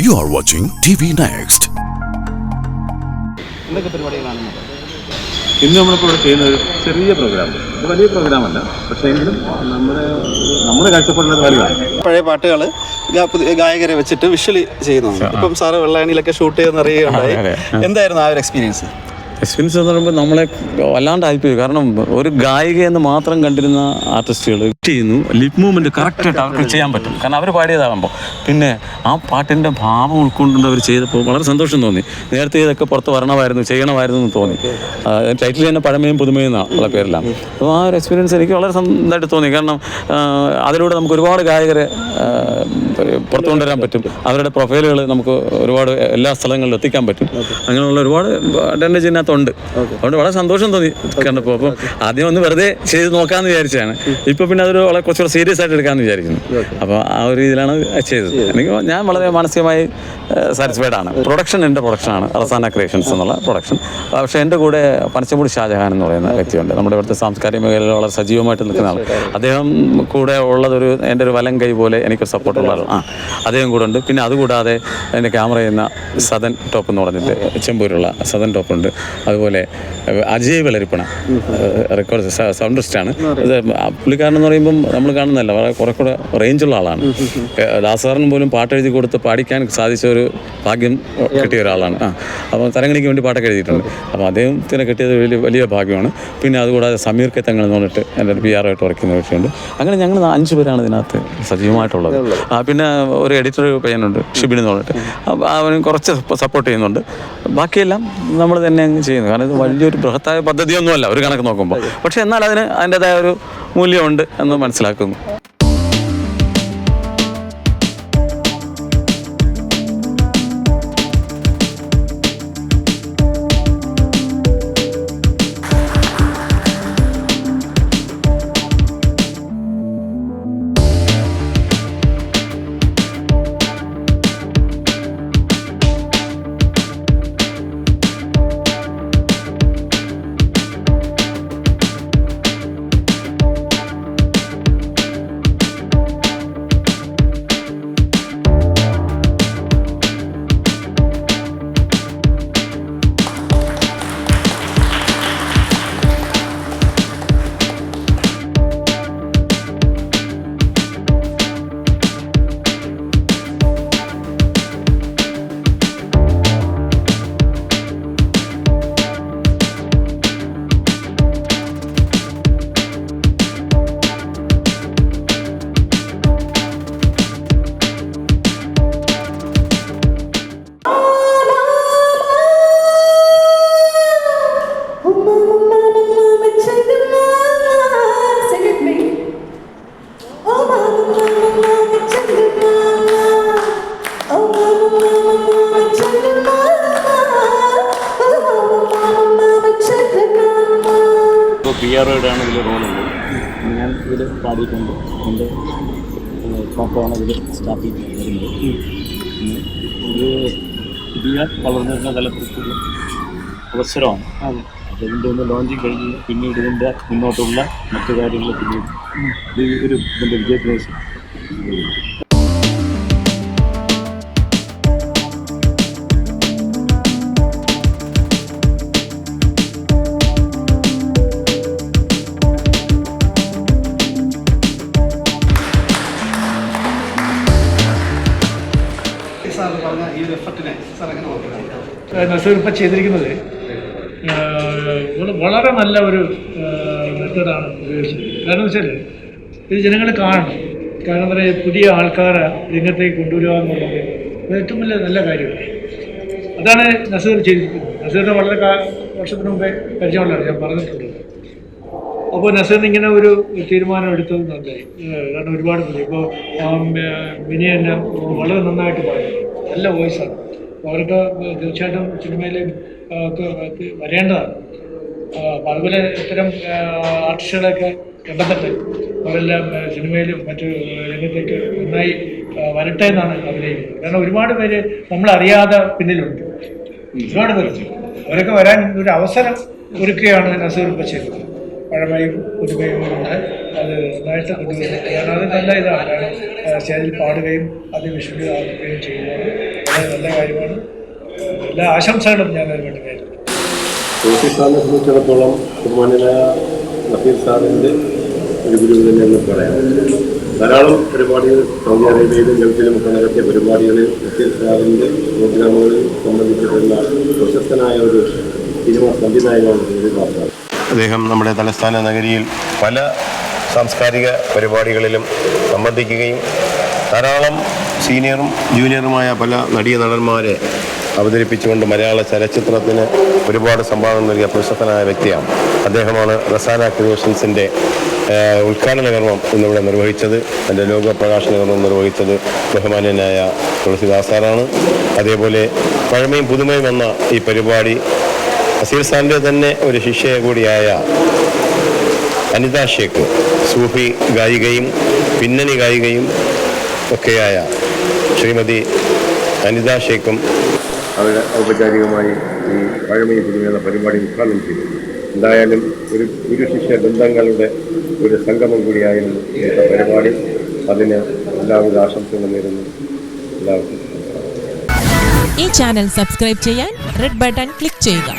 You are watching TV Next. ഇന്ന് നമ്മളിപ്പോൾ ഇവിടെ ചെയ്യുന്ന ഒരു ചെറിയ പ്രോഗ്രാം. ഇത് വലിയ പ്രോഗ്രാമല്ല, പക്ഷേ എങ്കിലും നമ്മുടെ കാഴ്ചപ്പാടുള്ളത് വലുതാണ്. പഴയ പാട്ടുകൾ ഗായകരെ വെച്ചിട്ട് വിഷ്വലി ചെയ്യുന്നുണ്ട്. ഇപ്പം സാറ് വെള്ളായണിയിലൊക്കെ ഷൂട്ട് ചെയ്യുന്ന അറിയുകയുണ്ടായി. എന്തായിരുന്നു ആ ഒരു എക്സ്പീരിയൻസ് എന്ന് പറയുമ്പോൾ നമ്മളെ വല്ലാണ്ട് ആയിപ്പോയി. കാരണം ഒരു ഗായികയെന്ന് മാത്രം കണ്ടിരുന്ന ആർട്ടിസ്റ്റുകൾ ചെയ്യുന്നു, ലിപ് മൂവ്മെൻറ്റ് കറക്റ്റായിട്ട് അവർക്ക് ചെയ്യാൻ പറ്റും. കാരണം അവർ പാടിയതാകുമ്പോൾ പിന്നെ ആ പാട്ടിൻ്റെ ഭാവം ഉൾക്കൊണ്ടുകൊണ്ട് അവർ ചെയ്തപ്പോൾ വളരെ സന്തോഷം തോന്നി. നേരത്തെ ഇതൊക്കെ പുറത്ത് ചെയ്യണമായിരുന്നു എന്ന് തോന്നി. ടൈറ്റിൽ തന്നെ പഴമയും പുതുമയും എന്നുള്ള പേരിലാണ്. അപ്പോൾ ആ ഒരു എക്സ്പീരിയൻസ് എനിക്ക് വളരെ ഇതായിട്ട് തോന്നി. കാരണം അതിലൂടെ നമുക്ക് ഒരുപാട് ഗായകരെ പുറത്തു കൊണ്ടുവരാൻ പറ്റും. അവരുടെ പ്രൊഫൈലുകൾ നമുക്ക് ഒരുപാട് എല്ലാ സ്ഥലങ്ങളിലും എത്തിക്കാൻ പറ്റും. അങ്ങനെയുള്ള ഒരുപാട് അഡ്വാൻറ്റേജ് ഇതിനകത്തുണ്ട്. അതുകൊണ്ട് വളരെ സന്തോഷം തോന്നി കണ്ടപ്പോൾ. അപ്പോൾ ആദ്യം ഒന്ന് വെറുതെ ചെയ്ത് നോക്കാമെന്ന് വിചാരിച്ചാണ്. ഇപ്പോൾ പിന്നെ അതൊരു വളരെ കുറച്ചുകൂടെ സീരിയസ് ആയിട്ട് എടുക്കാമെന്ന് വിചാരിക്കുന്നു. അപ്പോൾ ആ ഒരു രീതിയിലാണ് ചെയ്തത്. ഞാൻ വളരെ മാനസികമായി സാറ്റിസ്ഫൈഡ് ആണ്. എൻ്റെ പ്രൊഡക്ഷനാണ് റസാന ക്രിയേഷൻസ് എന്നുള്ള പ്രൊഡക്ഷൻ. പക്ഷേ എൻ്റെ കൂടെ പനച്ചമൂടി ഷാജഹാൻ എന്ന് പറയുന്ന വ്യക്തിയുണ്ട്. നമ്മുടെ ഇവിടുത്തെ സാംസ്കാരിക മേഖലയിൽ വളരെ സജീവമായിട്ട് നിൽക്കുന്ന ആൾ. അദ്ദേഹം കൂടെ ഉള്ളതൊരു എൻ്റെ ഒരു വലം കൈ പോലെ എനിക്കൊരു സപ്പോർട്ടുള്ള അദ്ദേഹം കൂടെ ഉണ്ട്. പിന്നെ അതുകൂടാതെ എൻ്റെ ക്യാമറ ചെയ്യുന്ന സദൻ ടോപ്പ് എന്ന് പറഞ്ഞിട്ട് ചെമ്പൂരുള്ള സദൻ ടോപ്പുണ്ട്. അതുപോലെ അജയ് വെളരിപ്പണ റെക്കോർഡ് സൗണ്ടറിസ്റ്റാണ്. ഇത് പുള്ളിക്കാരനെന്ന് പറയുമ്പം നമ്മൾ കാണുന്നതല്ല, വളരെ കുറെ കൂടെ റേഞ്ചുള്ള ആളാണ്. ദാസാറിന് പോലും പാട്ടെഴുതി കൊടുത്ത് പാടിക്കാൻ സാധിച്ച ഒരു ഭാഗ്യം കിട്ടിയ ഒരാളാണ്. അപ്പോൾ തരങ്ങളിക്ക് വേണ്ടി പാട്ടൊക്കെ എഴുതിയിട്ടുണ്ട്. അപ്പോൾ അദ്ദേഹത്തിന് കിട്ടിയത് വലിയ ഭാഗ്യമാണ്. പിന്നെ അതുകൂടാതെ സമീർ കെ തങ്ങൾ എന്ന് പറഞ്ഞിട്ട് എൻ്റെ ഒരു PR ആയിട്ട് വർക്ക് ചെയ്യുന്ന വ്യക്തിയുണ്ട്. അങ്ങനെ ഞങ്ങൾ 5 പേരാണ് ഇതിനകത്ത് സജീവമായിട്ടുള്ളത്. പിന്നെ ഒരു എഡിറ്റർ പയ്യനുണ്ട്, ഷിബിൻ എന്ന് പറഞ്ഞിട്ട്. അവന് കുറച്ച് സപ്പോർട്ട് ചെയ്യുന്നുണ്ട്. ബാക്കിയെല്ലാം നമ്മൾ തന്നെ അങ്ങ് ചെയ്യുന്നു. കാരണം ഇത് വലിയൊരു ബൃഹത്തായ പദ്ധതിയൊന്നുമല്ല ഒരു കണക്ക് നോക്കുമ്പോൾ. പക്ഷേ എന്നാൽ അതിൻ്റെതായ ഒരു മൂല്യമുണ്ട് എന്ന് മനസ്സിലാക്കുന്നു. PR-യുടെയാണ് ഇതിൽ റോളുണ്ട്. ഞാൻ ഇതിൽ പാടിയിട്ടുണ്ട്. എൻ്റെ പാട്ടാണ് ഇതിൽ സ്റ്റാർട്ട് വരുന്നത്. ഒരു പുതിയ വളർന്നു വരുന്ന തലമുറയ്ക്കുള്ള അവസരമാണ്. അപ്പോൾ ഇതിൻ്റെ ഒന്ന് ലോഞ്ചിങ് കഴിഞ്ഞ് പിന്നീട് ഇതിൻ്റെ മുന്നോട്ടുള്ള മറ്റു കാര്യങ്ങൾ പിന്നീട് ഇതിൻ്റെ വിജയത്തിന് നസീർ ഇപ്പം ചെയ്തിരിക്കുന്നത് വളരെ നല്ല ഒരു മെത്തേഡാണ് ഉപയോഗിച്ചത്. കാരണം വെച്ചാൽ ഇത് ജനങ്ങൾ കാണണം. കാരണം എന്താ പറയുക, പുതിയ ആൾക്കാരെ രംഗത്തേക്ക് കൊണ്ടുവരിക എന്നുള്ളത് ഏറ്റവും വലിയ നല്ല കാര്യമാണ്. അതാണ് നസീർ ചെയ്തിരിക്കുന്നത്. നസീറിനെ വളരെ വർഷത്തിന് മുമ്പേ പരിചയമുള്ളതാണ്, ഞാൻ പറഞ്ഞിട്ടുണ്ട്. അപ്പോൾ നസീറിന് ഇങ്ങനെ ഒരു തീരുമാനം എടുത്തത് നന്നായി. കാരണം ഒരുപാട് പുതിയ ഇപ്പോൾ മിനി തന്നെ വളരെ നന്നായിട്ട് പറയും, നല്ല വോയിസാണ്. അപ്പോൾ അവർക്ക് തീർച്ചയായിട്ടും സിനിമയിൽ വരേണ്ടതാണ്. അപ്പോൾ അതുപോലെ ഇത്തരം ആർട്ടിസ്റ്റുകളൊക്കെ കണ്ടെത്തിട്ട് അവരെല്ലാം സിനിമയിലും മറ്റു രംഗത്തേക്ക് നന്നായി വരട്ടെ എന്നാണ് ആഗ്രഹിക്കുന്നത്. കാരണം ഒരുപാട് പേര് നമ്മളറിയാതെ പിന്നിലുണ്ട്, ഒരുപാട് പേര്. അവരൊക്കെ വരാൻ ഒരു അവസരം ഒരുക്കുകയാണ് നസീർ ഇപ്പോൾ ചെയ്തത്. പഴമയും പുതുമയും കൊണ്ട് അത് നന്നായിട്ട് കൊണ്ടുവരുന്നത്. കാരണം അത് നല്ല ഇതാണ്. കാരണം സ്റ്റേജിൽ പാടുകയും അത് വിഷ്വലി ആക്കുകയും ചെയ്യുന്നത് വളരെ നല്ല കാര്യമാണ്. എല്ലാ ആശംസകളും ഞാൻ അതിന് വേണ്ടി നേരിടുന്നു. ജോഷി സാറിനെ സംബന്ധിച്ചിടത്തോളം ബഹുമാന്യനായ നസീർ സാറിൻ്റെ ഒരു ഗുരു തന്നെയെന്ന് പറയാം. ധാരാളം പരിപാടികൾ സൗദി അറേബ്യയിലും ഗൾഫിലുമൊക്കെ നടത്തിയ പരിപാടികളിൽ നസീർ സാറിൻ്റെ പ്രോഗ്രാമുകളിൽ സംബന്ധിച്ചിട്ടുള്ള പ്രശസ്തനായ ഒരു സിനിമ സംവിധായകനാണ് നസീർ സാർ. അദ്ദേഹം നമ്മുടെ തലസ്ഥാന നഗരിയിൽ പല സാംസ്കാരിക പരിപാടികളിലും സംബന്ധിക്കുകയും ധാരാളം സീനിയറും ജൂനിയറുമായ പല നടന്മാരെ അവതരിപ്പിച്ചുകൊണ്ട് മലയാള ചലച്ചിത്രത്തിന് ഒരുപാട് സംഭാവന നൽകിയ പ്രശസ്തനായ വ്യക്തിയാണ്. അദ്ദേഹമാണ് റസാന ക്രിയേഷൻസിൻ്റെ ഉദ്ഘാടന കർമ്മം ഇന്നിവിടെ നിർവഹിച്ചത്. എൻ്റെ ലോക പ്രകാശന കർമ്മം നിർവഹിച്ചത് ബഹുമാന്യനായ തുളസിദാസാറാണ്. അതേപോലെ പഴമയും പുതുമയും എന്ന ഈ പരിപാടി നസീർ സാറിൻ്റെ തന്നെ ഒരു ശിഷ്യ കൂടിയായ അനിത ഷേഖ്, സൂഫി ഗായികയും പിന്നണി ഗായികയും ഒക്കെയായ ശ്രീമതി അനിത ഷേഖും അവർ ഔപചാരികമായി ഈ പഴമയും പുതുമയെന്ന പരിപാടി ഉദ്ഘാടനം ചെയ്തു. എന്തായാലും ഒരു ഗുരുശിഷ്യ ബന്ധങ്ങളുടെ ഒരു സംഗമം കൂടിയായിരുന്നു ഇന്നത്തെ പരിപാടി. അതിന് എല്ലാവിധ ആശംസകളും നേരുന്നു. എല്ലാവർക്കും ഈ ചാനൽ സബ്സ്ക്രൈബ് ചെയ്യാൻ റെഡ് ബട്ടൺ ക്ലിക്ക് ചെയ്യുക.